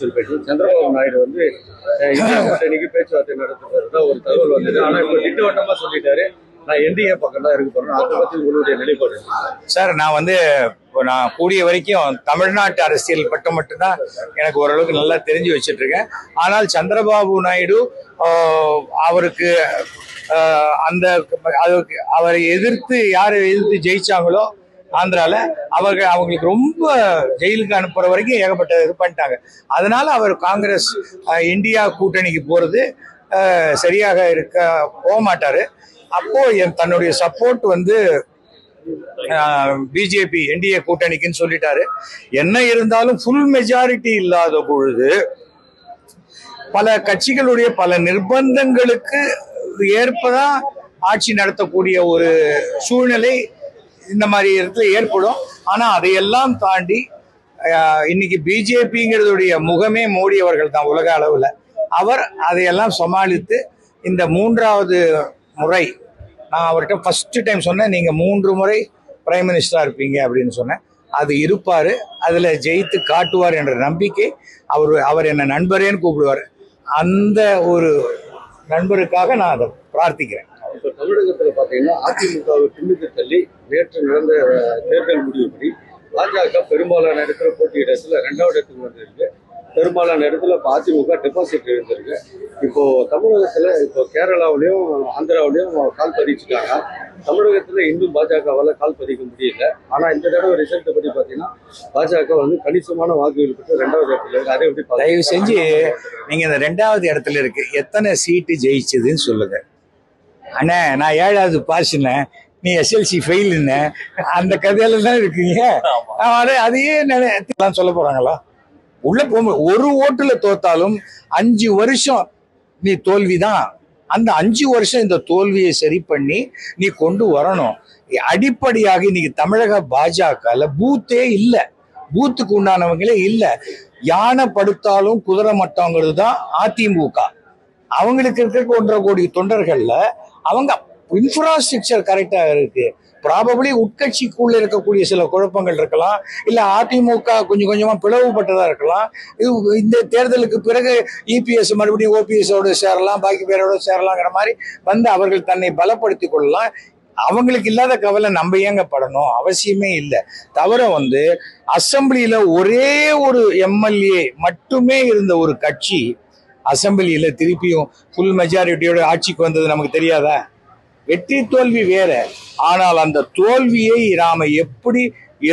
சந்திரபாபு நாயுடு வந்து இந்தியா கூட்டணிக்கு பேச்சுவார்த்தை நடத்துறதா ஒரு தகவல் வந்தது. ஆனா இப்ப திட்டவட்டமா சொல்லிட்டாரு, நான் என்டிஏ பக்கம் தான் இருக்க போறேன். அதை பத்தி உங்களுடைய நிலைப்பாடு சார்? நான் கூடிய வரைக்கும் தமிழ்நாட்டு அரசியல் பட்டம் மட்டும்தான் எனக்கு ஓரளவுக்கு நல்லா தெரிஞ்சு வச்சுட்டு இருக்கேன். ஆனால் சந்திரபாபு நாயுடு அவருக்கு அந்த அவரை எதிர்த்து யாரை எதிர்த்து ஜெயிச்சாங்களோ ஆந்திரால அவங்களுக்கு ரொம்ப ஜெயிலுக்கு அனுப்புற வரைக்கும் ஏகப்பட்ட இது பண்ணிட்டாங்க. அதனால அவர் காங்கிரஸ் இந்தியா கூட்டணிக்கு போறது சரியாக போக மாட்டாரு. அப்போ தன்னுடைய சப்போர்ட் வந்து பிஜேபி என்டிஏ கூட்டணிக்குன்னு சொல்லிட்டாரு. என்ன இருந்தாலும் ஃபுல் மெஜாரிட்டி இல்லாத பொழுது பல கட்சிகளுடைய பல நிர்பந்தங்களுக்கு ஏற்பதான் ஆட்சி நடத்தக்கூடிய ஒரு சூழ்நிலை இந்த மாதிரி இடத்துல ஏற்படும். ஆனா அதையெல்லாம் தாண்டி இன்னைக்கு பிஜேபிங்கிறதுடைய முகமே மோடி அவர்கள் தான் உலக அளவுல. அவர் அதையெல்லாம் சமாளித்து இந்த 3வது முறை நான் அவர்கிட்ட ஃபர்ஸ்ட் டைம் சொன்னேன், நீங்க 3 முறை பிரைம் மினிஸ்டரா இருப்பீங்க அப்படின்னு சொன்னேன். அது இருப்பாரு, அதுல ஜெயித்து காட்டுவார் என்ற நம்பிக்கை. அவர் என்ன நண்பரேன்னு கூப்பிடுவார். அந்த ஒரு நண்பருக்காக நான் அதை பிரார்த்திக்கிறேன். இப்ப தமிழகத்துல பாத்தீங்கன்னா அதிமுகவை பின்னுக்கு தள்ளி நேற்று நடந்த தேர்தல் முடிவுபடி பாஜக பெரும்பாலான இடத்துல போட்டியிடத்துல 2வது இடத்துக்கு வந்திருக்கு. பெரும்பாலான இடத்துல இப்போ அதிமுக டெபாசிட் இருந்திருக்கு. இப்போ தமிழகத்துல இப்போ கேரளாவிலையும் ஆந்திராவிலையும் கால் பதிச்சுட்டாங்க. தமிழகத்துல இன்னும் பாஜகவால கால் பதிக்க முடியல. ஆனா இந்த தடவை ரிசல்ட் படி பாத்தீங்கன்னா பாஜக வந்து கணிசமான வாக்குகள் பெற்று 2வது இடத்துல இருக்கு. அதை எப்படி தயவு செஞ்சு நீங்க இந்த 2வது இடத்துல இருக்கு எத்தனை சீட்டு ஜெயிச்சதுன்னு சொல்லுங்க. அண்ணே, நான் 7வது பாஸ்ன, நீ எஸ்எல்சி ஃபெயிலுன்ன, அந்த கதையில தான் இருக்கீங்க. அதையே சொல்ல போறாங்களா? உள்ள போக ஒரு ஓட்டுல தோத்தாலும் 5 வருஷம் நீ தோல்விதான். அந்த 5 வருஷம் இந்த தோல்வியை சரி பண்ணி நீ கொண்டு வரணும். அடிப்படையாக இன்னைக்கு தமிழக பாஜகல பூத்தே இல்லை, பூத்துக்கு உண்டானவங்களே இல்லை. யானை படுத்தாலும் குதிரை மட்டங்கிறது தான் அதிமுக. அவங்களுக்கு இருக்க 1.5 கோடி தொண்டர்கள்ல அவங்க இன்ஃப்ராஸ்ட்ரக்சர் கரெக்டா இருக்கு. ப்ராபபிளி உட்கட்சிக்குள்ள இருக்கக்கூடிய சில குழப்பங்கள் இருக்கலாம், இல்ல அதிமுக கொஞ்சம் கொஞ்சமா பிளவுபட்டதா இருக்கலாம். இந்த தேர்தலுக்கு பிறகு இபிஎஸ் மறுபடியும் ஓபிஎஸோட சேரலாம், பாக்கி பேரோட சேரலாங்கிற மாதிரி வந்து அவர்கள் தன்னை பலப்படுத்திக் கொள்ளலாம். அவங்களுக்கு இல்லாத கவலை நம்ம ஏங்க படணும்? அவசியமே இல்லை. தவிர அசம்பிளியில ஒரே ஒரு எம்எல்ஏ மட்டுமே இருந்த ஒரு கட்சி அசம்பிளியில திருப்பியும் ஃபுல் மெஜாரிட்டியோட ஆட்சிக்கு வந்தது நமக்கு தெரியாதா? வெற்றி தோல்வி வேற. ஆனால் அந்த தோல்வியை நாம எப்படி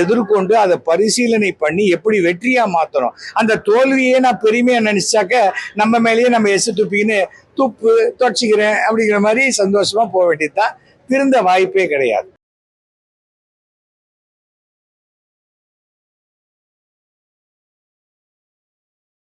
எதிர்கொண்டு அதை பரிசீலனை பண்ணி எப்படி வெற்றியா மாத்தணும். அந்த தோல்வியே நான் பெருமையா நினைச்சாக்க நம்ம மேலேயே நம்ம துப்பின்னு துப்பு தொடச்சிக்கிறேன் அப்படிங்கிற மாதிரி சந்தோஷமா போக வேண்டியதுதான். திருந்த வாய்ப்பே கிடையாது.